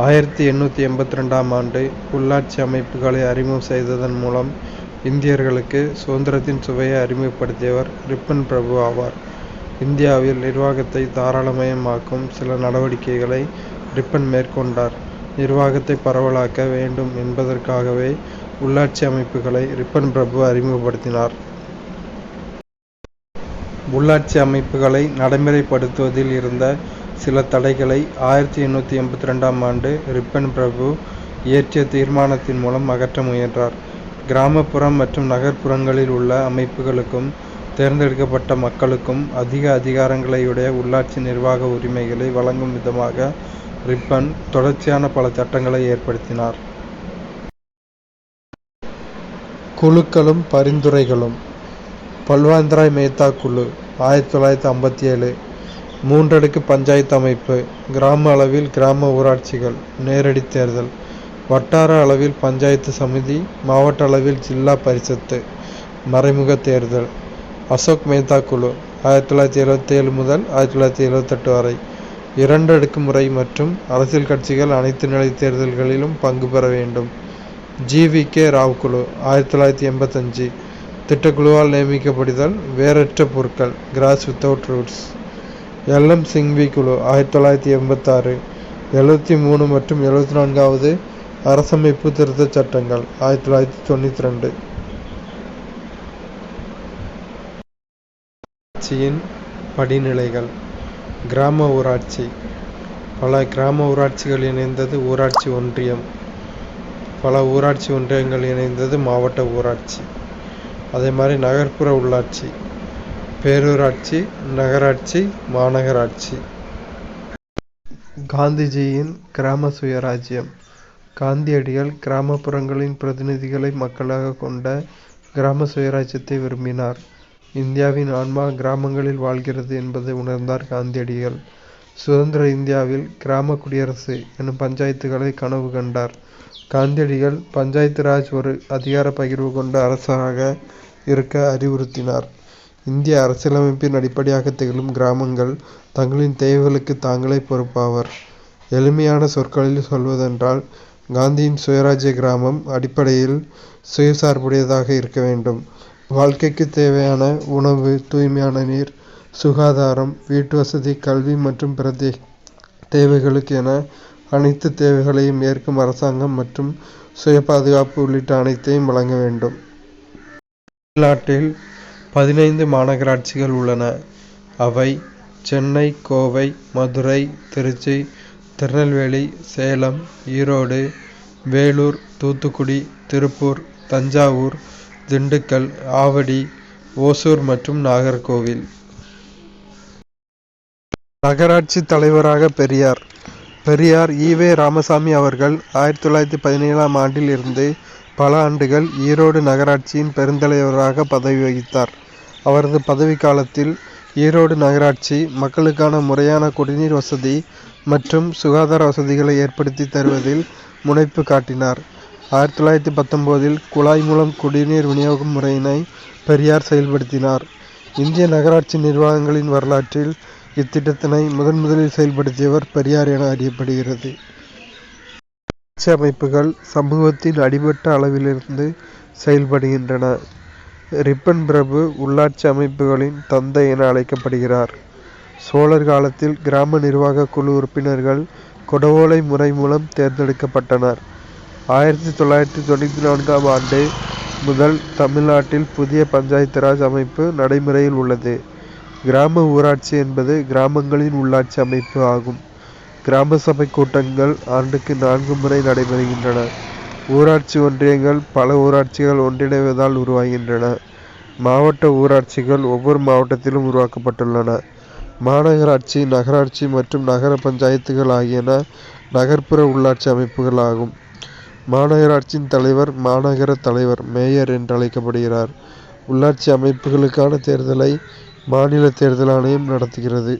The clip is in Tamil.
1882ஆம் ஆண்டு உள்ளாட்சி அமைப்புகளை அறிமுகம் செய்ததன் மூலம் இந்தியர்களுக்கு சுதந்திரத்தின் சுவையை அறிமுகப்படுத்தியவர் ரிப்பன் பிரபு ஆவார். இந்தியாவில் நிர்வாகத்தை தாராளமயமாக்கும் சில நடவடிக்கைகளை ரிப்பன் மேற்கொண்டார். நிர்வாகத்தை பரவலாக்க வேண்டும் என்பதற்காகவே உள்ளாட்சி அமைப்புகளை ரிப்பன் பிரபு அறிமுகப்படுத்தினார். உள்ளாட்சி அமைப்புகளை நடைமுறைப்படுத்துவதில் இருந்த சில தடைகளை 1882ஆம் ஆண்டு ரிப்பன் பிரபு இயற்றிய தீர்மானத்தின் மூலம் அகற்ற முயன்றார். கிராமப்புறம் மற்றும் நகர்ப்புறங்களில் உள்ள அமைப்புகளுக்கும் தேர்ந்தெடுக்கப்பட்ட மக்களுக்கும் அதிக அதிகாரங்களையுடைய உள்ளாட்சி நிர்வாக உரிமைகளை வழங்கும் விதமாக ரிப்பன் தொடர்ச்சியான பல சட்டங்களை ஏற்படுத்தினார். குழுக்களும் பரிந்துரைகளும். பல்வாந்திராய் மேத்தா குழு 1957. 3 அடுக்கு பஞ்சாயத்து அமைப்பு. கிராம அளவில் கிராம ஊராட்சிகள். நேரடி தேர்தல். வட்டார அளவில் பஞ்சாயத்து சமிதி. மாவட்ட அளவில் ஜில்லா பரிஷத்து. மறைமுக தேர்தல். அசோக் மேத்தா குழு 1977 முதல் 1978 வரை. 2 அடுக்கு முறை மற்றும் அரசியல் கட்சிகள் அனைத்து நிலை தேர்தல்களிலும் பங்கு பெற வேண்டும். GVK ராவ் குழு 1985. திட்டக்குழுவால் நியமிக்கப்படுதல். வேரற்ற பொருட்கள். Cross without roots. LM Singhvi குழு 1986. 73 மற்றும் 74வது அரசமைப்பு திருத்தச் சட்டங்கள் 1992. ஊராட்சியின் படிநிலைகள். கிராம ஊராட்சி. பல கிராம ஊராட்சிகள் இணைந்தது ஊராட்சி ஒன்றியம். பல ஊராட்சி ஒன்றியங்கள் இணைந்தது மாவட்ட ஊராட்சி. அதே மாதிரி நகர்ப்புற உள்ளாட்சி, பேரூராட்சி, நகராட்சி, மாநகராட்சி. காந்திஜியின் கிராம சுயராஜ்யம். காந்தியடிகள் கிராமப்புறங்களின் பிரதிநிதிகளை மக்களாக கொண்ட கிராம சுயராஜ்யத்தை விரும்பினார். இந்தியாவின் ஆன்மா கிராமங்களில் வாழ்கிறது என்பதை உணர்ந்தார் காந்தியடிகள். சுதந்திர இந்தியாவில் கிராம குடியரசு எனும் பஞ்சாயத்துகளை கனவு கண்டார். காந்தியடிகள் பஞ்சாயத்து ராஜ் ஒரு அதிகார பகிர்வு கொண்ட அரசாக இருக்க அறிவுறுத்தினார். இந்திய அரசியலமைப்பின் அடிப்படையாக திகழும் கிராமங்கள் தங்களின் தேவைகளுக்கு தாங்களே பொறுப்பாவர். எளிமையான சொற்களில் சொல்வதென்றால் காந்தியின் சுயராஜ்ய கிராமம் அடிப்படையில் சுயசார்புடையதாக இருக்க வேண்டும். வாழ்க்கைக்கு தேவையான உணவு, தூய்மையான நீர், சுகாதாரம், வீட்டு வசதி, கல்வி மற்றும் பிற தேவைகளுக்கு என அனைத்து தேவைகளையும் ஏற்கும் அரசாங்கம் மற்றும் சுய பாதுகாப்பு உள்ளிட்ட அனைத்தையும் வழங்க வேண்டும். தமிழ்நாட்டில் 15 மாநகராட்சிகள் உள்ளன. அவை சென்னை, கோவை, மதுரை, திருச்சி, திருநெல்வேலி, சேலம், ஈரோடு, வேலூர், தூத்துக்குடி, திருப்பூர், தஞ்சாவூர், திண்டுக்கல், ஆவடி, ஓசூர் மற்றும் நாகர்கோவில். நகராட்சி தலைவராக பெரியார். பெரியார் ஈ.வே. ராமசாமி அவர்கள் 1917ஆம் ஆண்டில் இருந்து பல ஆண்டுகள் ஈரோடு நகராட்சியின் பெருந்தலைவராக பதவி வகித்தார். அவரது பதவிக்காலத்தில் ஈரோடு நகராட்சி மக்களுக்கான முறையான குடிநீர் வசதி மற்றும் சுகாதார வசதிகளை ஏற்படுத்தி தருவதில் முனைப்பு காட்டினார். 1919இல் குழாய் மூலம் குடிநீர் விநியோக முறையினை பெரியார் செயல்படுத்தினார். இந்திய நகராட்சி நிர்வாகங்களின் வரலாற்றில் இத்திட்டத்தினை முதலில் செயல்படுத்தியவர் பெரியார் என அறியப்படுகிறது. உள்ளாட்சி அமைப்புகள் சமூகத்தின் அடிமட்ட அளவிலிருந்து செயல்படுகின்றன. ரிப்பன் பிரபு உள்ளாட்சி அமைப்புகளின் தந்தை என அழைக்கப்படுகிறார். சோழர் காலத்தில் கிராம நிர்வாக குழு உறுப்பினர்கள் கொடவோலை முறை மூலம் தேர்ந்தெடுக்கப்பட்டனர். 1994ஆம் ஆண்டு முதல் தமிழ்நாட்டில் புதிய பஞ்சாயத்து ராஜ் அமைப்பு நடைமுறையில் உள்ளது. கிராம ஊராட்சி என்பது கிராமங்களின் உள்ளாட்சி அமைப்பு ஆகும். கிராம சபை கூட்டங்கள் ஆண்டுக்கு 4 முறை நடைபெறுகின்றன. ஊராட்சி ஒன்றியங்கள் பல ஊராட்சிகள் ஒன்றிணைவதால் உருவாகின்றன. மாவட்ட ஊராட்சிகள் ஒவ்வொரு மாவட்டத்திலும் உருவாக்கப்பட்டுள்ளன. மாநகராட்சி, நகராட்சி மற்றும் நகர பஞ்சாயத்துகள் ஆகியன நகர்ப்புற உள்ளாட்சி அமைப்புகள் ஆகும். மாநகராட்சியின் தலைவர் மாநகர தலைவர் மேயர் என்று அழைக்கப்படுகிறார். உள்ளாட்சி அமைப்புகளுக்கான தேர்தலை மாநில தேர்தல் ஆணையம் நடத்துகிறது.